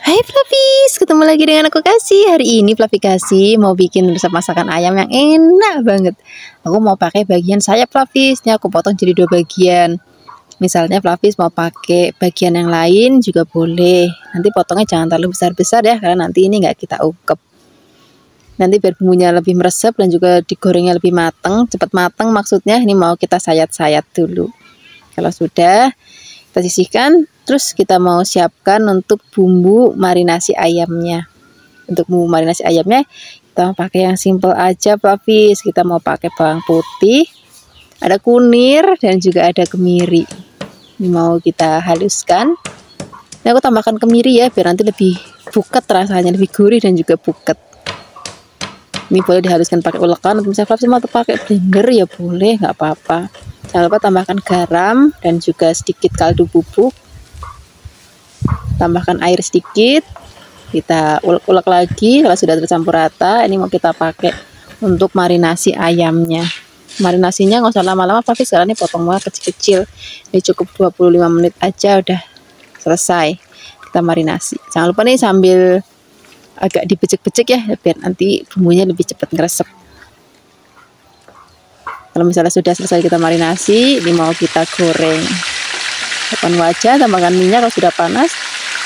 Hai Flavis, ketemu lagi dengan aku Kasih. Hari ini Flavi Kasih mau bikin resep masakan ayam yang enak banget. Aku mau pakai bagian sayap Flavis. Ini aku potong jadi 2 bagian. Misalnya Flavis mau pakai bagian yang lain juga boleh. Nanti potongnya jangan terlalu besar-besar ya, karena nanti ini nggak kita ungkep. Nanti biar bumbunya lebih meresap dan juga digorengnya lebih mateng, cepat mateng maksudnya. Ini mau kita sayat-sayat dulu. Kalau sudah, kita sisihkan. Terus kita mau siapkan untuk bumbu marinasi ayamnya. Untuk bumbu marinasi ayamnya kita mau pakai yang simple aja Flavis. Kita mau pakai bawang putih, ada kunir dan juga ada kemiri. Ini mau kita haluskan. Ini aku tambahkan kemiri ya biar nanti lebih buket rasanya, lebih gurih dan juga buket. Ini boleh dihaluskan pakai ulekan atau misalnya Flavis mau pakai blender ya boleh, nggak apa-apa. Jangan lupa tambahkan garam dan juga sedikit kaldu bubuk. Tambahkan air sedikit, kita ulek-ulek lagi. Kalau sudah tercampur rata, ini mau kita pakai untuk marinasi ayamnya. Marinasinya nggak usah lama-lama tapi sekarang ini potong banget kecil-kecil. Ini cukup 25 menit aja udah selesai kita marinasi. Jangan lupa nih sambil agak dibecek-becek ya biar nanti bumbunya lebih cepat ngeresep. Kalau misalnya sudah selesai kita marinasi, ini mau kita goreng. Depan wajan, tambahkan minyak. Kalau sudah panas,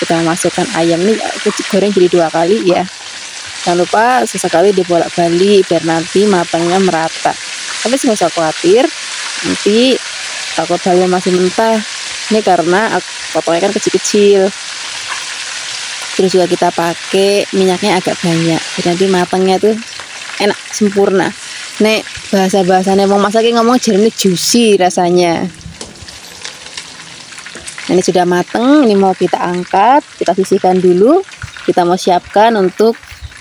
kita masukkan ayam ini, aku goreng jadi 2 kali ya. Jangan lupa sesekali dibolak-balik biar nanti matangnya merata. Tapi nggak usah khawatir, nanti takut halnya masih mentah. Ini karena potongnya kan kecil-kecil. Terus juga kita pakai minyaknya agak banyak, jadi nanti matangnya tuh enak sempurna. Nek bahasa-bahasanya mau masaknya ngomong jernih juicy rasanya. Ini sudah mateng, ini mau kita angkat, kita sisihkan dulu. Kita mau siapkan untuk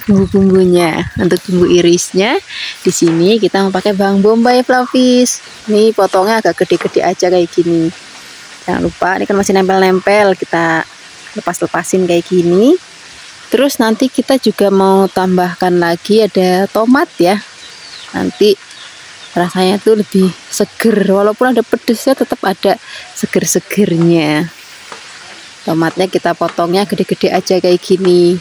bumbu-bumbunya, untuk bumbu irisnya. Di sini kita mau pakai bawang bombay Flavis. Ini potongnya agak gede-gede aja kayak gini. Jangan lupa, ini kan masih nempel-nempel, kita lepas-lepasin kayak gini. Terus nanti kita juga mau tambahkan lagi ada tomat ya. Nanti rasanya tuh lebih seger, walaupun ada pedesnya tetap ada seger-segernya. Tomatnya kita potongnya gede-gede aja kayak gini.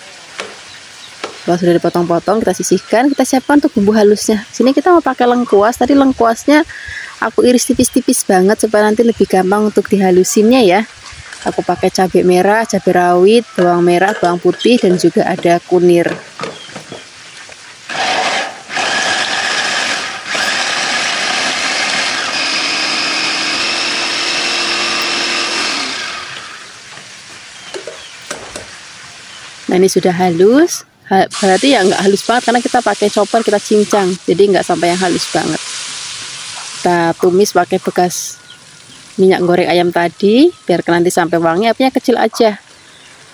Kalau sudah dipotong-potong kita sisihkan, kita siapkan untuk bumbu halusnya. Sini kita mau pakai lengkuas. Tadi lengkuasnya aku iris tipis-tipis banget supaya nanti lebih gampang untuk dihalusinnya ya. Aku pakai cabai merah, cabai rawit, bawang merah, bawang putih dan juga ada kunir. Nah ini sudah halus, berarti ya nggak halus banget karena kita pakai chopper, kita cincang, jadi nggak sampai yang halus banget. Kita tumis pakai bekas minyak goreng ayam tadi, biar nanti sampai wangi, apinya kecil aja.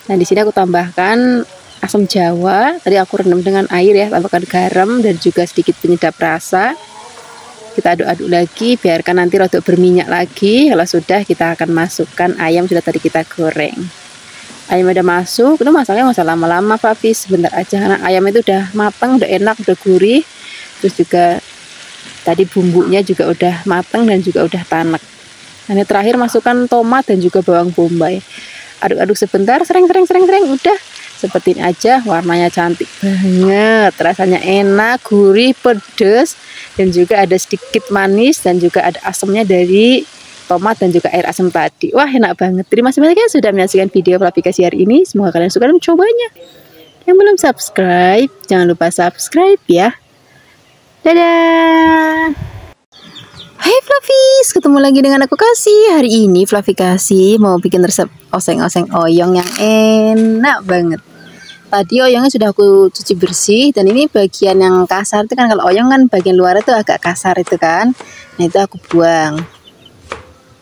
Nah di sini aku tambahkan asam jawa, tadi aku rendam dengan air ya, tambahkan garam dan juga sedikit penyedap rasa. Kita aduk-aduk lagi, biarkan nanti rada berminyak lagi. Kalau sudah kita akan masukkan ayam sudah tadi kita goreng. Ayam udah masuk, itu masaknya nggak usah lama-lama Flavis, sebentar aja karena ayam itu udah matang, udah enak, udah gurih. Terus juga tadi bumbunya juga udah matang dan juga udah tanek. Nah, ini terakhir masukkan tomat dan juga bawang bombay. Aduk-aduk sebentar, sering, udah seperti ini aja. Warnanya cantik banget, rasanya enak, gurih, pedas dan juga ada sedikit manis dan juga ada asamnya dari tomat dan juga air asam tadi. Wah enak banget. Terima kasih banyak ya sudah menyaksikan video Flavi Kasih hari ini. Semoga kalian suka dan mencobanya. Yang belum subscribe, jangan lupa subscribe ya. Dadah. Hai Flavis, ketemu lagi dengan aku Kasih. Hari ini Flavi Kasih mau bikin resep oseng-oseng oyong yang enak banget. Tadi oyongnya sudah aku cuci bersih dan ini bagian yang kasar itu kan, kalau oyong kan bagian luar itu agak kasar itu kan. Nah itu aku buang.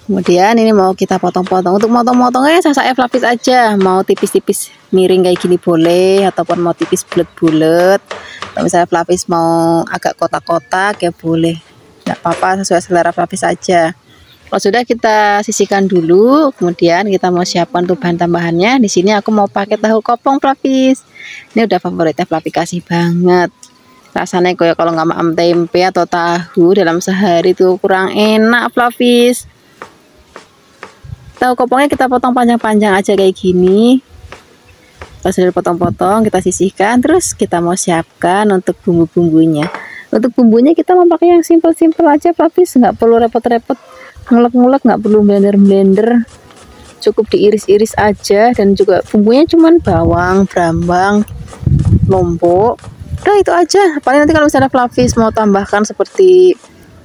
Kemudian ini mau kita potong-potong. Untuk motong-motongnya saya Flavis aja. Mau tipis-tipis miring kayak gini boleh, ataupun mau tipis bulat-bulat. Kalau misalnya Flavis mau agak kotak-kotak ya boleh. Nggak apa-apa, sesuai selera Flavis aja. Kalau sudah kita sisihkan dulu. Kemudian kita mau siapkan untuk bahan tambahannya. Di sini aku mau pakai tahu kopong Flavis. Ini udah favoritnya Flavi Kasih banget. Rasanya kayak kalau nggak makan tempe atau tahu dalam sehari tuh kurang enak Flavis. Tahu kopongnya kita potong panjang-panjang aja kayak gini. Kalau sudah dipotong-potong, kita sisihkan. Terus kita mau siapkan untuk bumbu-bumbunya. Untuk bumbunya kita mau pakai yang simple-simple aja, Flavis. Nggak perlu repot-repot ngulek-ngulek, nggak perlu blender-blender. Cukup diiris-iris aja. Dan juga bumbunya cuman bawang, brambang, lombok. Udah itu aja. Paling nanti kalau misalnya Flavis mau tambahkan seperti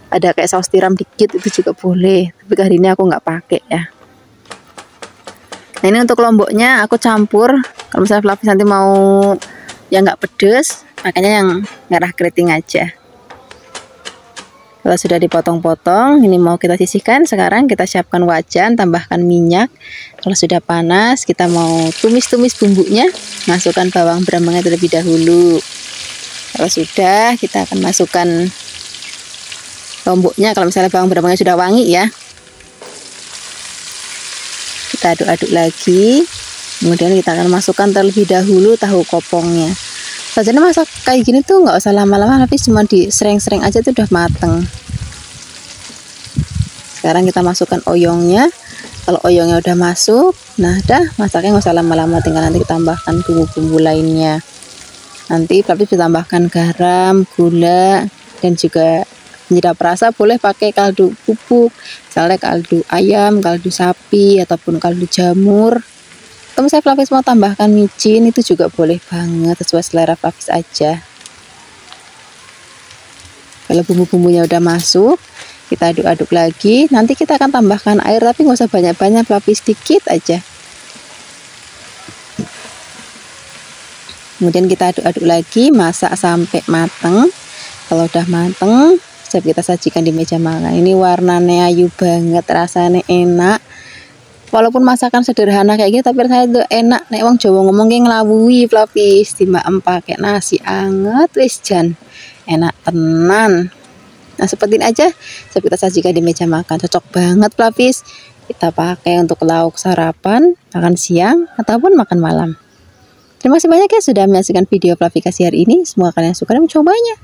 ada kayak saus tiram dikit, itu juga boleh. Tapi hari ini aku nggak pakai ya. Nah, ini untuk lomboknya aku campur. Kalau misalnya Flavis nanti mau yang nggak pedes, makanya yang merah keriting aja. Kalau sudah dipotong-potong, ini mau kita sisihkan. Sekarang kita siapkan wajan, tambahkan minyak. Kalau sudah panas, kita mau tumis-tumis bumbunya. Masukkan bawang brambangnya terlebih dahulu. Kalau sudah, kita akan masukkan lomboknya. Kalau misalnya bawang brambangnya sudah wangi ya, kita aduk-aduk lagi. Kemudian kita akan masukkan terlebih dahulu tahu kopongnya. Sajiannya masak kayak gini tuh nggak usah lama-lama, tapi cuma disereng-sereng aja tuh udah mateng. Sekarang kita masukkan oyongnya. Kalau oyongnya udah masuk, nah dah masaknya nggak usah lama-lama, tinggal nanti kita tambahkan bumbu-bumbu lainnya. Nanti Flavis ditambahkan garam, gula, dan juga penyedap rasa. Boleh pakai kaldu bubuk, misalnya kaldu ayam, kaldu sapi, ataupun kaldu jamur. Atau misalnya Flavis mau tambahkan micin, itu juga boleh banget, sesuai selera Flavis aja. Kalau bumbu-bumbunya udah masuk, kita aduk-aduk lagi. Nanti kita akan tambahkan air, tapi nggak usah banyak-banyak, Flavis sedikit aja. Kemudian kita aduk-aduk lagi, masak sampai mateng. Kalau udah mateng, siap kita sajikan di meja makan. Ini warnanya ayu banget, rasanya enak. Walaupun masakan sederhana kayak gini, tapi rasanya itu enak. Nek wong Jawa ngomong kayak ngelawui Flavis, dimaem pakai nasi anget, wis jan enak tenan. Nah, seperti ini aja, siap kita sajikan di meja makan. Cocok banget Flavis. Kita pakai untuk lauk sarapan, makan siang, ataupun makan malam. Terima kasih banyak ya sudah menyaksikan video Flavikasi hari ini. Semoga kalian suka dan mencobanya.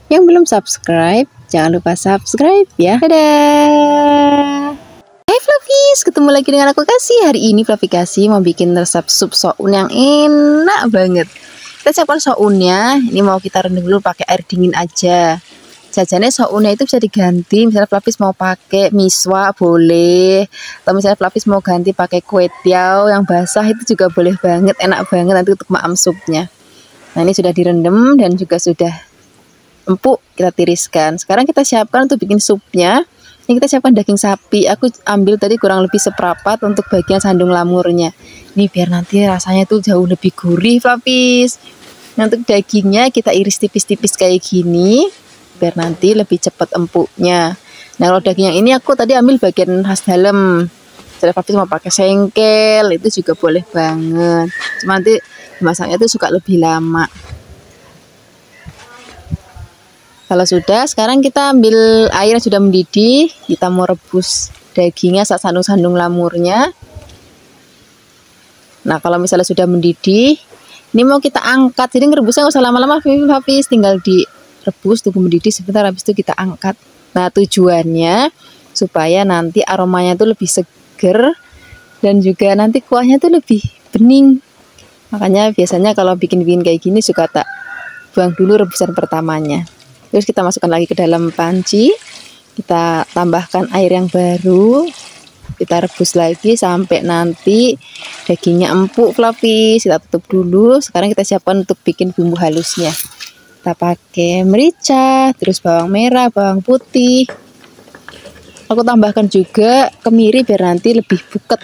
Yang belum subscribe, jangan lupa subscribe ya. Dadah. Hai Flavis, ketemu lagi dengan aku Kasih. Hari ini Flavikasi mau bikin resep sup soun yang enak banget. Kita siapkan sounnya. Ini mau kita rendam dulu pakai air dingin aja. Jajannya sounnya itu bisa diganti. Misalnya Flavis mau pakai miswa boleh. Atau misalnya Flavis mau ganti pakai kue tiaw yang basah, itu juga boleh banget. Enak banget nanti untuk maam supnya. Nah, ini sudah direndam dan juga sudah empuk, kita tiriskan. Sekarang kita siapkan untuk bikin supnya. Ini kita siapkan daging sapi. Aku ambil tadi kurang lebih seperempat untuk bagian sandung lamurnya. Ini biar nanti rasanya tuh jauh lebih gurih Flavis. Nah, untuk dagingnya kita iris tipis-tipis kayak gini, biar nanti lebih cepat empuknya. Nah, kalau daging yang ini aku tadi ambil bagian khas dalam. Jadi Flavis mau pakai sengkel, itu juga boleh banget. Cuma nanti masaknya tuh suka lebih lama. Kalau sudah, sekarang kita ambil air yang sudah mendidih. Kita mau rebus dagingnya saat sandung-sandung lamurnya. Nah, kalau misalnya sudah mendidih, ini mau kita angkat. Jadi ngerebusnya nggak usah lama-lama, Flavis. Tinggal direbus, tunggu mendidih sebentar, habis itu kita angkat. Nah, tujuannya supaya nanti aromanya tuh lebih seger. Dan juga nanti kuahnya tuh lebih bening. Makanya biasanya kalau bikin-bikin kayak gini suka tak buang dulu rebusan pertamanya. Terus kita masukkan lagi ke dalam panci. Kita tambahkan air yang baru. Kita rebus lagi sampai nanti dagingnya empuk Flavis. Kita tutup dulu. Sekarang kita siapkan untuk bikin bumbu halusnya. Kita pakai merica, terus bawang merah, bawang putih. Aku tambahkan juga kemiri biar nanti lebih buket.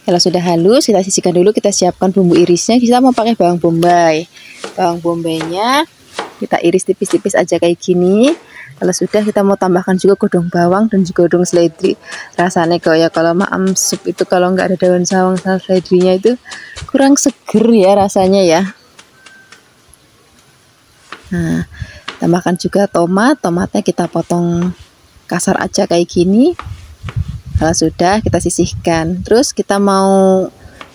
Kalau sudah halus, kita sisihkan dulu, kita siapkan bumbu irisnya. Kita mau pakai bawang bombay. Bawang bombaynya kita iris tipis-tipis aja kayak gini. Kalau sudah, kita mau tambahkan juga godong bawang dan juga godong seledri. Rasanya kayak kalau maam sup itu kalau nggak ada daun sawang sama seledrinya itu kurang seger ya rasanya ya. Nah, tambahkan juga tomat. Tomatnya kita potong kasar aja kayak gini. Kalau sudah, kita sisihkan. Terus kita mau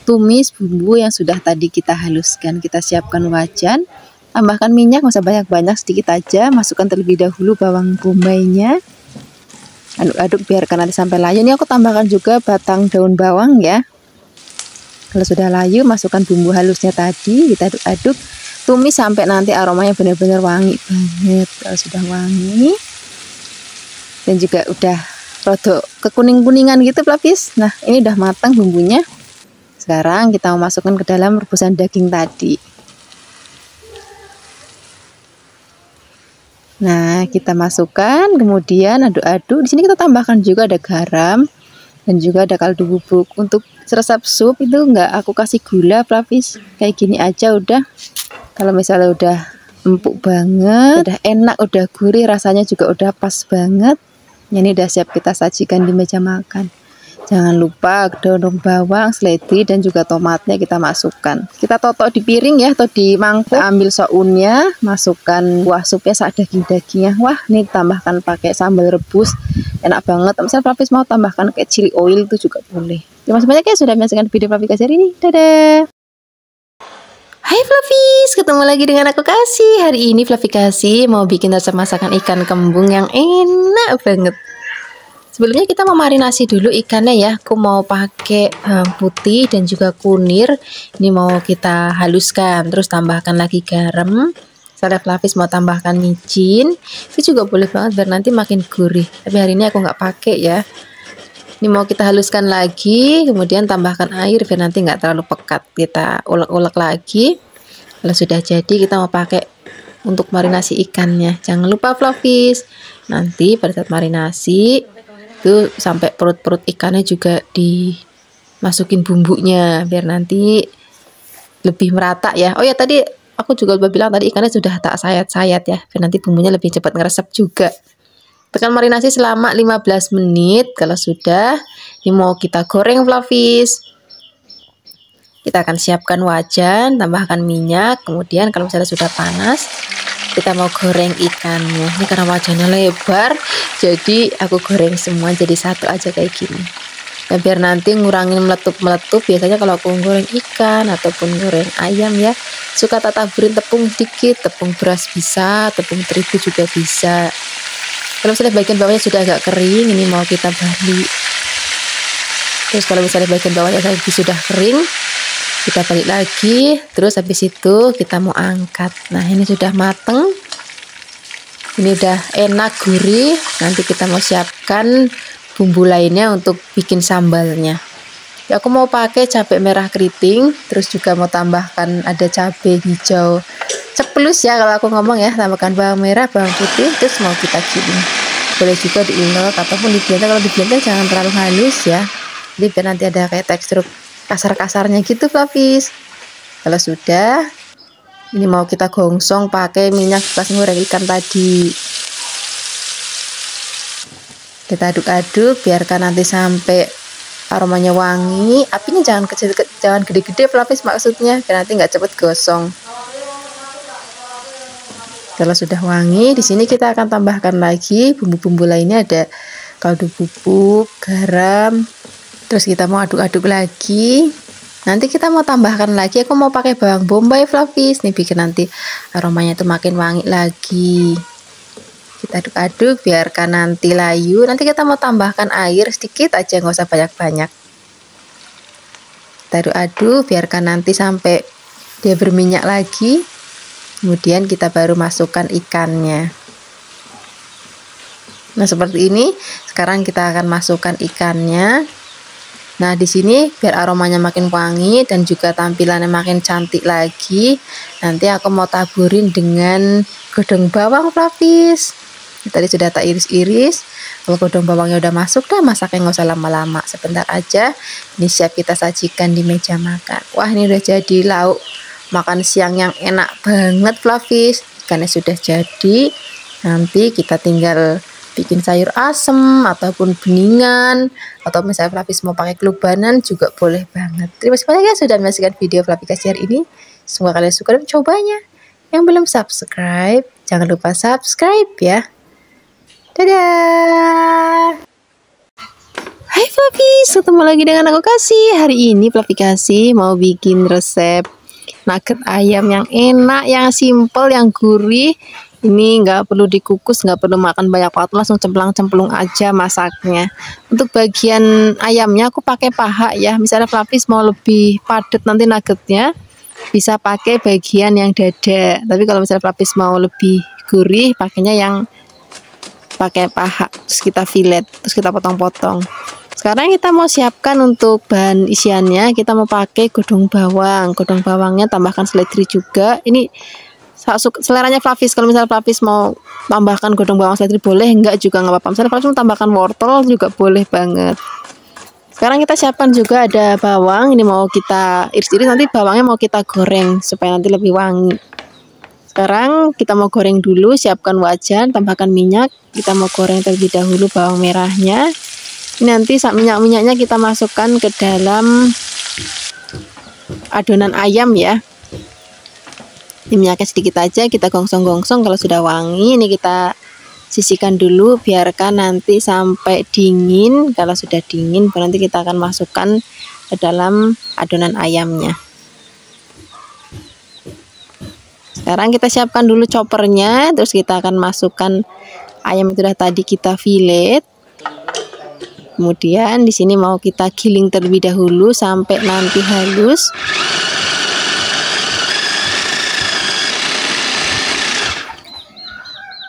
tumis bumbu yang sudah tadi kita haluskan. Kita siapkan wajan, tambahkan minyak, nggak usah banyak-banyak, sedikit aja. Masukkan terlebih dahulu bawang bombaynya. Aduk-aduk biarkan nanti sampai layu. Ini aku tambahkan juga batang daun bawang ya. Kalau sudah layu, masukkan bumbu halusnya tadi, kita aduk-aduk, tumis sampai nanti aromanya benar-benar wangi banget. Kalau sudah wangi dan juga udah rodok kekuning-kuningan gitu Flavis. Nah, ini udah matang bumbunya. Sekarang kita mau masukkan ke dalam rebusan daging tadi. Nah, kita masukkan, kemudian aduk-aduk. Di sini kita tambahkan juga ada garam dan juga ada kaldu bubuk. Untuk seresap sup itu enggak aku kasih gula Flavis, kayak gini aja udah. Kalau misalnya udah empuk banget, udah enak, udah gurih, rasanya juga udah pas banget. Ini udah siap kita sajikan di meja makan. Jangan lupa daun bawang, seledri, dan juga tomatnya kita masukkan. Kita totok di piring ya, atau di mangkuk. Ambil sounnya, masukkan kuah supnya saat daging-dagingnya. Wah, ini tambahkan pakai sambal rebus, enak banget. Misalnya Flavis mau tambahkan kayak chili oil itu juga boleh. Terima kasih banyak ya sudah menyaksikan video Flavis hari ini. Dadah. Hai Flavis, ketemu lagi dengan aku Kasih. Hari ini Flavis Kasih mau bikin resep masakan ikan kembung yang enak banget. Sebelumnya kita mau marinasi dulu ikannya ya. Aku mau pakai bawang putih dan juga kunir. Ini mau kita haluskan. Terus tambahkan lagi garam. Saya Flavis mau tambahkan micin. Itu juga boleh banget biar nanti makin gurih. Tapi hari ini aku nggak pakai ya. Ini mau kita haluskan lagi. Kemudian tambahkan air biar nanti nggak terlalu pekat. Kita ulek-ulek lagi. Kalau sudah jadi kita mau pakai untuk marinasi ikannya. Jangan lupa Flavis. Nanti pada saat marinasi itu sampai perut-perut ikannya juga dimasukin bumbunya biar nanti lebih merata ya. Oh ya, tadi aku juga lupa bilang tadi ikannya sudah tak sayat-sayat ya, biar nanti bumbunya lebih cepat ngeresep juga. Tekan marinasi selama 15 menit. Kalau sudah, ini mau kita goreng Flavis. Kita akan siapkan wajan, tambahkan minyak, kemudian kalau misalnya sudah panas kita mau goreng ikannya. Ini karena wajannya lebar, jadi aku goreng semua jadi satu aja kayak gini. Nah, biar nanti ngurangin meletup-meletup. Biasanya kalau aku goreng ikan ataupun goreng ayam ya, suka tak taburin tepung dikit, tepung beras bisa, tepung terigu juga bisa. Kalau misalnya bagian bawahnya sudah agak kering, ini mau kita balik. Terus kalau misalnya bagian bawahnya sudah kering, kita balik lagi. Terus habis itu kita mau angkat. Nah, ini sudah mateng, ini udah enak gurih. Nanti kita mau siapkan bumbu lainnya untuk bikin sambalnya ya. Aku mau pakai cabai merah keriting, terus juga mau tambahkan ada cabai hijau ceplus ya kalau aku ngomong ya. Tambahkan bawang merah, bawang putih, terus mau kita giling. Boleh juga diulek ataupun di blender. Kalau di blender jangan terlalu halus ya, jadi biar nanti ada kayak tekstur kasar-kasarnya gitu Flavis. Kalau sudah, ini mau kita gongsong pakai minyak bekas goreng ikan tadi. Kita aduk-aduk, biarkan nanti sampai aromanya wangi. Apinya jangan kecil, jangan gede-gede Flavis maksudnya, biar nanti nggak cepet gosong. Kalau sudah wangi, di sini kita akan tambahkan lagi bumbu-bumbu lainnya. Ada kaldu bubuk, garam. Terus kita mau aduk-aduk lagi. Nanti kita mau tambahkan lagi, aku mau pakai bawang bombay Flavis. Nih bikin nanti aromanya itu makin wangi lagi. Kita aduk-aduk, biarkan nanti layu. Nanti kita mau tambahkan air sedikit aja, nggak usah banyak-banyak. Kita aduk-aduk, biarkan nanti sampai dia berminyak lagi. Kemudian kita baru masukkan ikannya. Nah, seperti ini. Sekarang kita akan masukkan ikannya. Nah, di sini biar aromanya makin wangi dan juga tampilannya makin cantik lagi, nanti aku mau taburin dengan godong bawang Flavis. Tadi sudah tak iris-iris. Kalau godong bawangnya udah masuk, dah masaknya nggak usah lama-lama, sebentar aja. Ini siap kita sajikan di meja makan. Wah, ini udah jadi lauk makan siang yang enak banget Flavis. Ikannya sudah jadi. Nanti kita tinggal bikin sayur asem ataupun beningan, atau misalnya Flavis mau pakai kelubanan juga boleh banget. Terima kasih banyak ya sudah menyaksikan video Flavis hari ini. Semoga kalian suka dan mencobanya. Yang belum subscribe, jangan lupa subscribe ya. Dadah. Hai Flavis, ketemu lagi dengan aku Kasih. Hari ini Flavis Kasih mau bikin resep nugget ayam yang enak, yang simple, yang gurih. Ini nggak perlu dikukus, nggak perlu makan banyak waktu, langsung cemplang-cemplung aja masaknya. Untuk bagian ayamnya aku pakai paha ya. Misalnya Flavis mau lebih padat nanti nuggetnya, bisa pakai bagian yang dada. Tapi kalau misalnya Flavis mau lebih gurih, pakainya yang pakai paha. Terus kita fillet, terus kita potong-potong. Sekarang kita mau siapkan untuk bahan isiannya. Kita mau pakai godong bawang. Godong bawangnya tambahkan seledri juga. Ini seleranya Flavis. Kalau misalnya Flavis mau tambahkan godong bawang seledri boleh, enggak juga nggak apa-apa. Misalnya Flavis mau tambahkan wortel juga boleh banget. Sekarang kita siapkan juga ada bawang. Ini mau kita iris-iris, nanti bawangnya mau kita goreng supaya nanti lebih wangi. Sekarang kita mau goreng dulu. Siapkan wajan, tambahkan minyak. Kita mau goreng terlebih dahulu bawang merahnya. Ini nanti minyak-minyaknya kita masukkan ke dalam adonan ayam ya. Ini minyaknya sedikit aja, kita gongsong-gongsong. Kalau sudah wangi, ini kita sisihkan dulu, biarkan nanti sampai dingin. Kalau sudah dingin, nanti kita akan masukkan ke dalam adonan ayamnya. Sekarang kita siapkan dulu choppernya, terus kita akan masukkan ayam yang sudah tadi kita fillet. Kemudian di sini mau kita giling terlebih dahulu sampai nanti halus.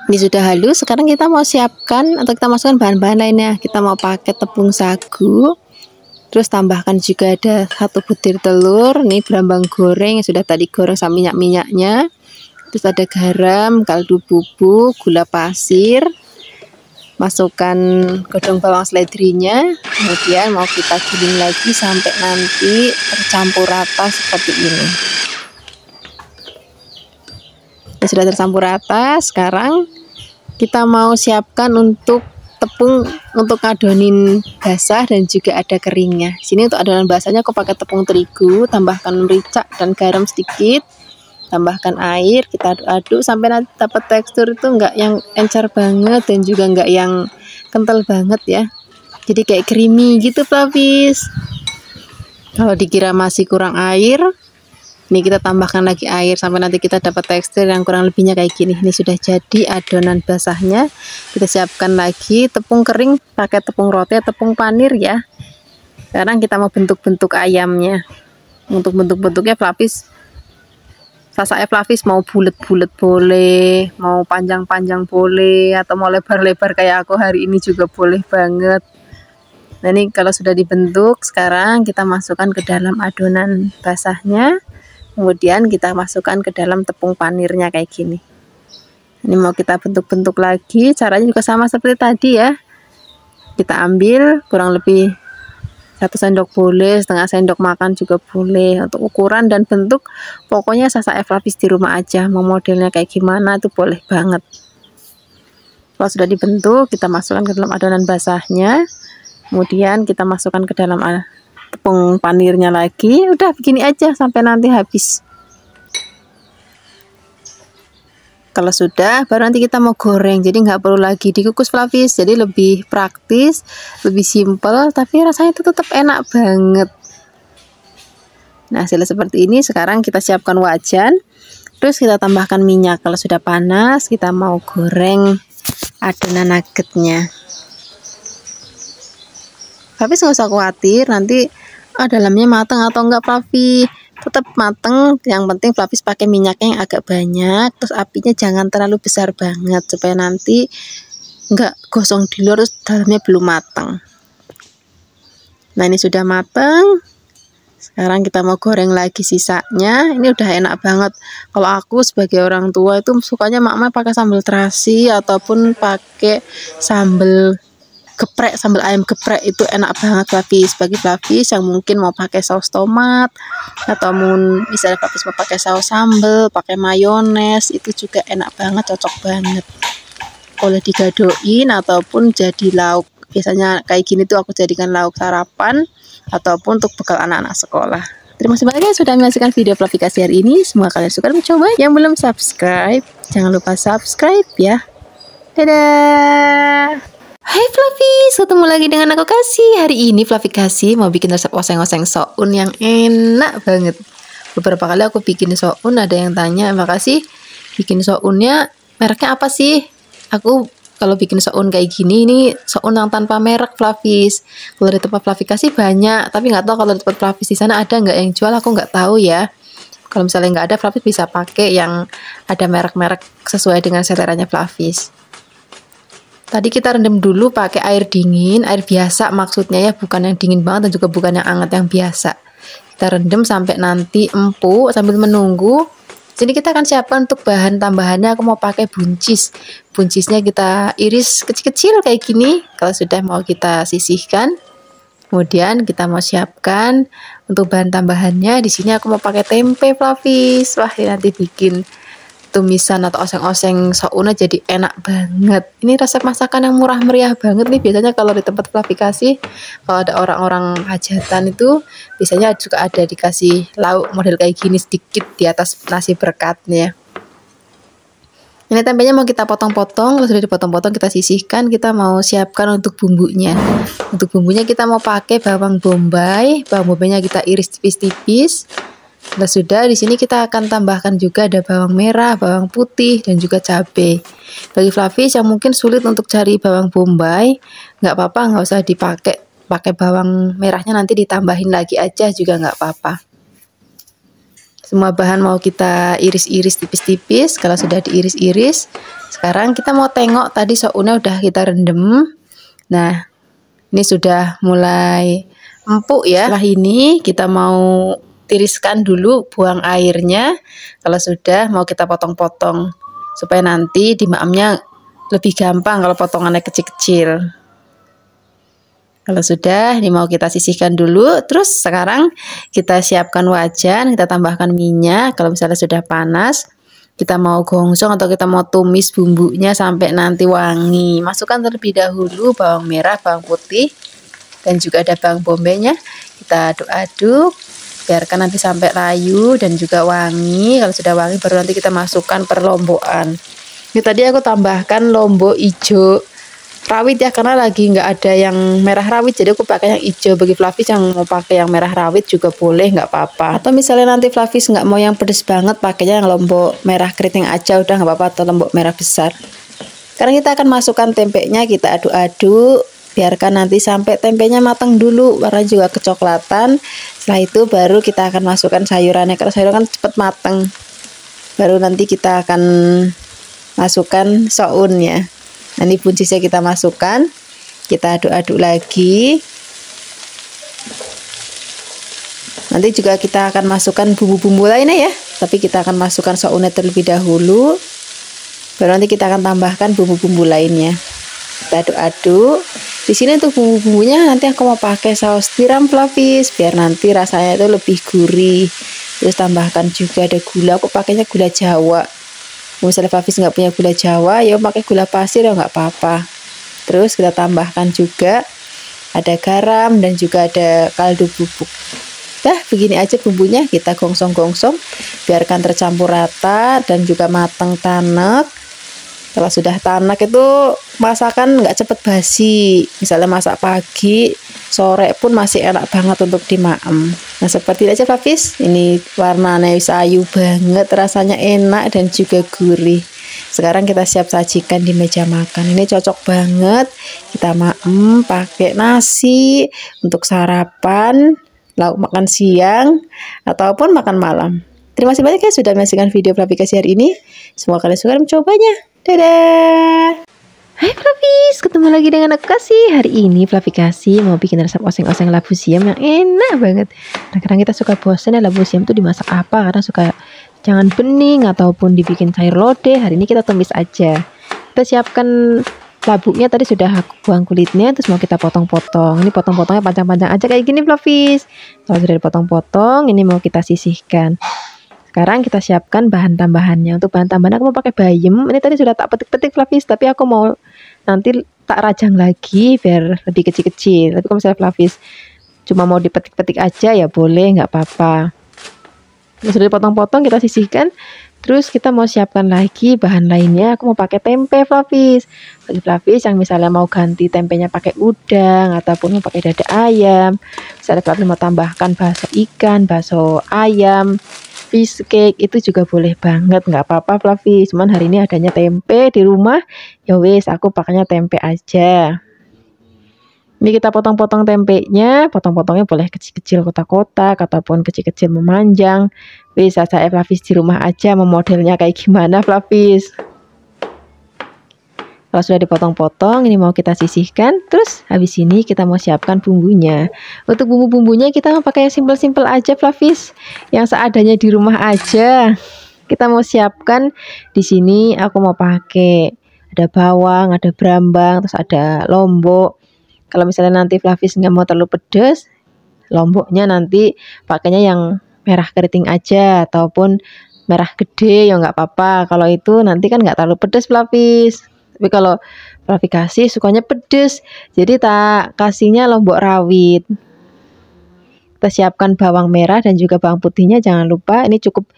Ini sudah halus. Sekarang kita mau siapkan atau kita masukkan bahan-bahan lainnya. Kita mau pakai tepung sagu. Terus tambahkan juga ada 1 butir telur. Ini berambang goreng yang sudah tadi goreng sama minyak-minyaknya. Terus ada garam, kaldu bubuk, gula pasir. Masukkan godong bawang seledrinya. Kemudian mau kita giling lagi sampai nanti tercampur rata seperti ini. Sudah tercampur rata. Sekarang kita mau siapkan untuk tepung untuk adonin basah dan juga ada keringnya. Sini untuk adonan basahnya aku pakai tepung terigu, tambahkan merica dan garam sedikit, tambahkan air, kita aduk-aduk sampai nanti dapat tekstur itu enggak yang encer banget dan juga enggak yang kental banget ya. Jadi kayak creamy gitu Flavis. Kalau dikira masih kurang air, ini kita tambahkan lagi air sampai nanti kita dapat tekstur yang kurang lebihnya kayak gini. Ini sudah jadi adonan basahnya. Kita siapkan lagi tepung kering, pakai tepung roti, tepung panir ya. Sekarang kita mau bentuk-bentuk ayamnya. Untuk bentuk-bentuknya Flavis, sasaknya Flavis mau bulat-bulat boleh, mau panjang-panjang boleh, atau mau lebar-lebar kayak aku hari ini juga boleh banget. Nah ini kalau sudah dibentuk, sekarang kita masukkan ke dalam adonan basahnya. Kemudian kita masukkan ke dalam tepung panirnya kayak gini. Ini mau kita bentuk-bentuk lagi. Caranya juga sama seperti tadi ya. Kita ambil kurang lebih 1 sendok boleh, setengah sendok makan juga boleh. Untuk ukuran dan bentuk pokoknya sasak Flavis di rumah aja. Mau modelnya kayak gimana itu boleh banget. Kalau sudah dibentuk, kita masukkan ke dalam adonan basahnya. Kemudian kita masukkan ke dalam tepung panirnya lagi. Udah begini aja sampai nanti habis. Kalau sudah, baru nanti kita mau goreng. Jadi nggak perlu lagi dikukus Flavis. Jadi lebih praktis, lebih simple, tapi rasanya itu tetap enak banget. Nah hasilnya seperti ini. Sekarang kita siapkan wajan. Terus kita tambahkan minyak. Kalau sudah panas, kita mau goreng adonan nuggetnya. Flavis nggak usah khawatir nanti dalamnya matang atau enggak Flavis, tetap matang. Yang penting Flavis pakai minyaknya yang agak banyak, terus apinya jangan terlalu besar banget supaya nanti enggak gosong di luar terus dalamnya belum matang. Nah ini sudah matang. Sekarang kita mau goreng lagi sisanya. Ini udah enak banget. Kalau aku sebagai orang tua itu sukanya mama pakai sambal terasi ataupun pakai sambal geprek, sambal ayam geprek. Itu enak banget Flavis. Bagi Flavis yang mungkin mau pakai saus tomat atau misalnya Flavis mau pakai saus sambal, pakai mayones, itu juga enak banget, cocok banget. Boleh digadoin ataupun jadi lauk. Biasanya kayak gini tuh aku jadikan lauk sarapan ataupun untuk bekal anak-anak sekolah. Terima kasih banyak yang sudah menyaksikan video Flavikasi hari ini. Semoga kalian suka mencoba. Yang belum subscribe, jangan lupa subscribe ya. Dadah. Hai Flavis, ketemu lagi dengan aku Kasih. Hari ini Flavikasi mau bikin resep oseng-oseng soun yang enak banget. Beberapa kali aku bikin soun, ada yang tanya, makasih bikin sounnya Mereknya apa sih? Aku kalau bikin soun kayak gini, ini soun yang tanpa merek Flavis. Kalau di tempat Flavis kasih banyak, tapi nggak tahu kalau di tempat Flavis di sana ada nggak yang jual, aku nggak tahu ya. Kalau misalnya nggak ada, Flavis bisa pakai yang ada merek-merek sesuai dengan seleranya Flavis. Tadi kita rendam dulu pakai air dingin, air biasa maksudnya ya, bukan yang dingin banget dan juga bukan yang hangat, yang biasa. Kita rendam sampai nanti empuk sambil menunggu. Jadi kita akan siapkan untuk bahan tambahannya. Aku mau pakai buncis. Buncisnya kita iris kecil-kecil kayak gini. Kalau sudah mau kita sisihkan. Kemudian kita mau siapkan untuk bahan tambahannya. Di sini aku mau pakai tempe Flavis. Wah, ini nanti bikin tumisan atau oseng-oseng sounnya jadi enak banget. Ini resep masakan yang murah meriah banget nih. Biasanya kalau di tempat Flavis, kalau ada orang-orang hajatan itu biasanya juga ada dikasih lauk model kayak gini sedikit di atas nasi berkatnya. Ini tempenya mau kita potong-potong. Kalau sudah dipotong-potong kita sisihkan. Kita mau siapkan untuk bumbunya. Untuk bumbunya kita mau pakai bawang bombay. Bawang bombaynya kita iris tipis-tipis. Nah, sudah di sini kita akan tambahkan juga ada bawang merah, bawang putih, dan juga cabai. Bagi Flavis yang mungkin sulit untuk cari bawang bombay, nggak apa-apa, nggak usah pakai bawang merahnya, nanti ditambahin lagi aja juga nggak apa-apa. Semua bahan mau kita iris-iris tipis-tipis. Kalau sudah diiris-iris, sekarang kita mau tengok tadi sounnya udah kita rendam. Nah, ini sudah mulai empuk ya. Setelah ini kita mau tiriskan dulu, buang airnya. Kalau sudah mau kita potong-potong supaya nanti dimaamnya lebih gampang kalau potongannya kecil-kecil. Kalau sudah, ini mau kita sisihkan dulu. Terus sekarang kita siapkan wajan, kita tambahkan minyak. Kalau misalnya sudah panas, kita mau gongsong atau kita mau tumis bumbunya sampai nanti wangi. Masukkan terlebih dahulu bawang merah, bawang putih, dan juga ada bawang bombaynya. Kita aduk-aduk. Biarkan nanti sampai layu dan juga wangi. Kalau sudah wangi baru nanti kita masukkan perlombokan. Ini tadi aku tambahkan lombok hijau rawit ya, karena lagi nggak ada yang merah rawit, jadi aku pakai yang hijau. Bagi Flavis yang mau pakai yang merah rawit juga boleh, nggak apa-apa. Atau misalnya nanti Flavis nggak mau yang pedes banget, pakainya yang lombok merah keriting aja, udah nggak apa-apa, atau lombok merah besar. Sekarang kita akan masukkan tempenya, kita aduk-aduk. Biarkan nanti sampai tempenya matang dulu, warna juga kecoklatan. Setelah itu baru kita akan masukkan sayurannya. Kalau sayuran kan cepat matang. Baru nanti kita akan masukkan sounnya. Nanti buncisnya kita masukkan. Kita aduk-aduk lagi. Nanti juga kita akan masukkan bumbu-bumbu lainnya ya. Tapi kita akan masukkan sounnya terlebih dahulu. Baru nanti kita akan tambahkan bumbu-bumbu lainnya. Kita aduk-aduk. Di sini untuk bumbu-bumbunya nanti aku mau pakai saus tiram Flavis biar nanti rasanya itu lebih gurih. Terus tambahkan juga ada gula, aku pakainya gula Jawa. Misalnya Flavis nggak punya gula Jawa, ya pakai gula pasir ya nggak apa-apa. Terus kita tambahkan juga ada garam dan juga ada kaldu bubuk. Dah begini aja bumbunya, kita gongsong-gongsong, biarkan tercampur rata dan juga matang tanek. Kalau sudah tanak itu masakan nggak cepet basi. Misalnya masak pagi, sore pun masih enak banget untuk dimaem. Nah seperti ini aja Flavis. Ini warnanya sayu banget, rasanya enak dan juga gurih. Sekarang kita siap sajikan di meja makan. Ini cocok banget kita maem pakai nasi untuk sarapan, lauk makan siang, ataupun makan malam. Terima kasih banyak ya sudah menyaksikan video Flavis hari ini. Semoga kalian suka dan mencobanya. Dadah! Hai Flavis, ketemu lagi dengan aku Kasih. Hari ini Flavis mau bikin resep oseng-oseng labu siam yang enak banget. Kadang-kadang kita suka bosan ya labu siam itu dimasak apa, karena suka jangan bening ataupun dibikin sayur lodeh. Hari ini kita tumis aja. Kita siapkan labunya, tadi sudah aku buang kulitnya, terus mau kita potong-potong. Ini potong-potongnya panjang-panjang aja kayak gini Flavis. Kalau sudah dipotong-potong, ini mau kita sisihkan. Sekarang kita siapkan bahan tambahannya. Untuk bahan tambahan aku mau pakai bayam. Ini tadi sudah tak petik-petik Flavis, tapi aku mau nanti tak rajang lagi biar lebih kecil-kecil. Tapi kalau misalnya Flavis cuma mau dipetik-petik aja ya boleh, nggak apa-apa. Sudah dipotong-potong, kita sisihkan. Terus kita mau siapkan lagi bahan lainnya. Aku mau pakai tempe Flavis. Bagi Flavis yang misalnya mau ganti tempenya pakai udang ataupun mau pakai dada ayam. Misalnya Flavis mau tambahkan bakso ikan, bakso ayam, fish cake itu juga boleh banget, nggak apa-apa Fluffy. Cuman hari ini adanya tempe di rumah, ya wes aku pakainya tempe aja. Ini kita potong-potong tempenya, potong-potongnya boleh kecil-kecil kotak-kotak ataupun kecil-kecil memanjang. Bisa saya Fluffy di rumah aja, memodelnya kayak gimana Fluffy. Kalau sudah dipotong-potong, ini mau kita sisihkan. Terus habis ini kita mau siapkan bumbunya. Untuk bumbu-bumbunya kita mau pakai yang simpel-simpel aja Fluffy, yang seadanya di rumah aja. Kita mau siapkan di sini. Aku mau pakai ada bawang, ada brambang, terus ada lombok. Kalau misalnya nanti Fluffy nggak mau terlalu pedas, lomboknya nanti pakainya yang merah keriting aja ataupun merah gede ya nggak apa-apa. Kalau itu nanti kan nggak terlalu pedas Fluffy. Tapi kalau Fluffy kasih sukanya pedes, jadi tak kasihnya lombok rawit. Kita siapkan bawang merah dan juga bawang putihnya, jangan lupa. Ini cukup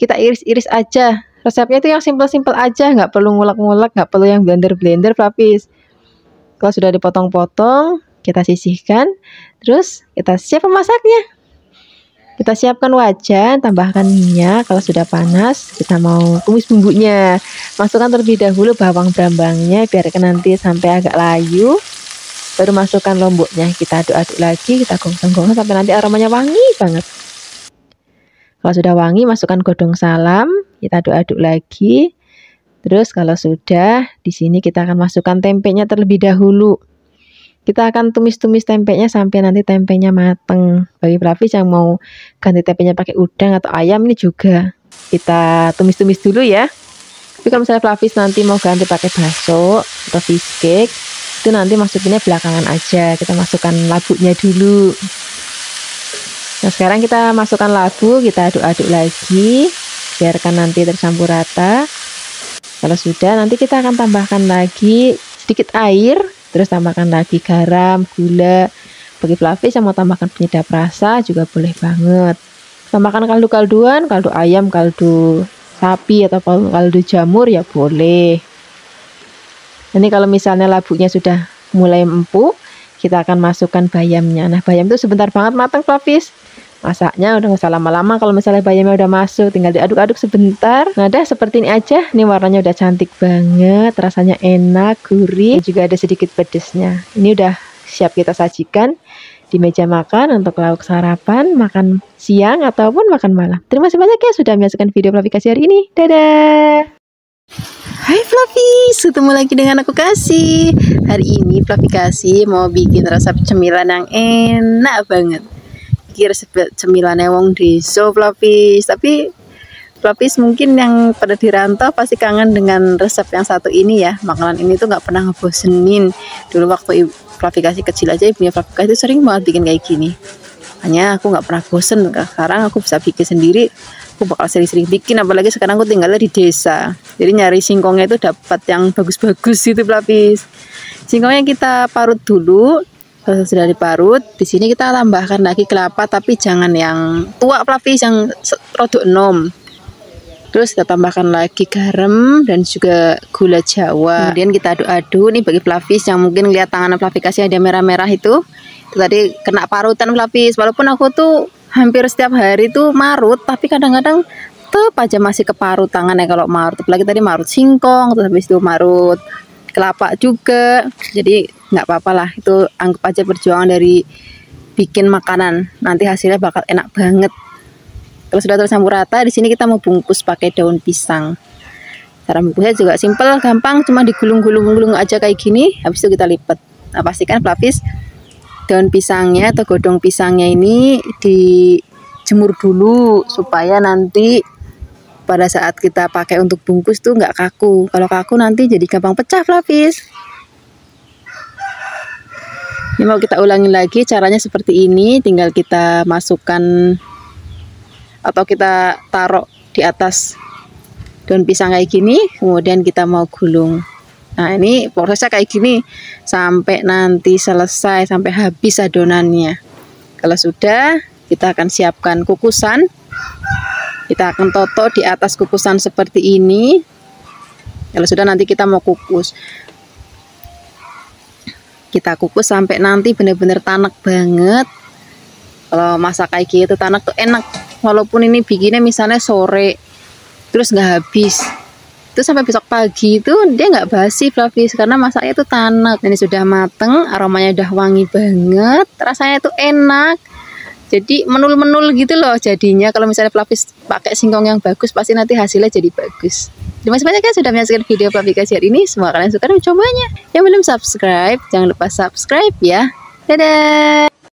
kita iris-iris aja. Resepnya itu yang simpel-simpel aja, nggak perlu ngulek-ngulek, nggak perlu yang blender-blender Fluffy. Kalau sudah dipotong-potong, kita sisihkan. Terus kita siap memasaknya. Kita siapkan wajan, tambahkan minyak. Kalau sudah panas, kita mau tumis bumbunya. Masukkan terlebih dahulu bawang brambangnya, biarkan nanti sampai agak layu. Baru masukkan lomboknya, kita aduk-aduk lagi, kita gosong-gosong sampai nanti aromanya wangi banget. Kalau sudah wangi, masukkan godong salam, kita aduk-aduk lagi. Terus kalau sudah, di sini kita akan masukkan tempenya terlebih dahulu. Kita akan tumis-tumis tempenya sampai nanti tempenya mateng. Bagi Fluffy yang mau ganti tempenya pakai udang atau ayam, ini juga kita tumis-tumis dulu ya. Tapi kalau misalnya Fluffy nanti mau ganti pakai bakso atau fish cake, itu nanti masukinnya belakangan aja. Kita masukkan labunya dulu. Nah sekarang kita masukkan labu, kita aduk-aduk lagi, biarkan nanti tercampur rata. Kalau sudah, nanti kita akan tambahkan lagi sedikit air. Terus tambahkan lagi garam, gula. Bagi Fluffy yang mau tambahkan penyedap rasa juga boleh banget. Tambahkan kaldu-kalduan, kaldu ayam, kaldu sapi atau kaldu jamur ya boleh. Ini kalau misalnya labunya sudah mulai empuk, kita akan masukkan bayamnya. Nah bayam itu sebentar banget matang Fluffy. Masaknya udah nggak usah lama-lama. Kalau misalnya bayamnya udah masuk, tinggal diaduk-aduk sebentar. Nah udah seperti ini aja. Ini warnanya udah cantik banget, rasanya enak, gurih, juga ada sedikit pedesnya. Ini udah siap kita sajikan di meja makan untuk lauk sarapan, makan siang ataupun makan malam. Terima kasih banyak ya sudah menyaksikan video Fluffy Kasih hari ini. Dadah. Hai Fluffy, ketemu lagi dengan aku Kasih. Hari ini Fluffy Kasih mau bikin resep cemilan yang enak banget. Kira cemilannya wong desa Fluffy, tapi Fluffy mungkin yang pada dirantau pasti kangen dengan resep yang satu ini ya. Makanan ini tuh nggak pernah ngebosenin. Dulu waktu Fluffy Kasih kecil aja, ibunya Fluffy Kasih sering banget bikin kayak gini. Makanya aku nggak pernah bosen. Sekarang aku bisa bikin sendiri, aku bakal sering-sering bikin. Apalagi sekarang aku tinggalnya di desa, jadi nyari singkongnya itu dapat yang bagus-bagus gitu Fluffy. Singkongnya kita parut dulu. Kalau sudah diparut, di sini kita tambahkan lagi kelapa, tapi jangan yang tua Fluffy, yang rodok enom. Terus kita tambahkan lagi garam dan juga gula Jawa. Kemudian kita aduk-aduk. Nih bagi Fluffy yang mungkin lihat tangan Fluffy Kasih ada merah-merah itu tadi kena parutan Fluffy. Walaupun aku tuh hampir setiap hari tuh marut, tapi kadang-kadang tetap aja masih keparut tangannya kalau marut. Apalagi tadi marut singkong, terus habis itu marut kelapa juga. Jadi nggak apa-apa lah, itu anggap aja perjuangan dari bikin makanan, nanti hasilnya bakal enak banget. Kalau sudah tercampur rata, di sini kita mau bungkus pakai daun pisang. Cara bungkusnya juga simpel, gampang, cuma digulung-gulung aja kayak gini, habis itu kita lipat. Nah pastikan Fluffy daun pisangnya atau godong pisangnya ini dijemur dulu supaya nanti pada saat kita pakai untuk bungkus tuh nggak kaku. Kalau kaku nanti jadi gampang pecah Fluffy. Ini mau kita ulangi lagi, caranya seperti ini. Tinggal kita masukkan atau kita taruh di atas daun pisang kayak gini, kemudian kita mau gulung. Nah ini prosesnya kayak gini sampai nanti selesai, sampai habis adonannya. Kalau sudah, kita akan siapkan kukusan. Kita akan toto di atas kukusan seperti ini. Kalau sudah, nanti kita mau kukus. Kita kukus sampai nanti benar-benar tanak banget. Kalau masak kayak gitu tanak tuh enak. walaupun ini bikinnya misalnya sore terus nggak habis, itu sampai besok pagi itu dia nggak basi Flavis, karena masaknya itu tanak. Ini sudah mateng, aromanya udah wangi banget, rasanya itu enak, jadi menul-menul gitu loh jadinya. Kalau misalnya Flavis pakai singkong yang bagus, pasti nanti hasilnya jadi bagus. Terima kasih banyak ya sudah menyaksikan video Flavis hari ini. Semoga kalian suka dan mencobanya. Yang belum subscribe, jangan lupa subscribe ya. Dadah.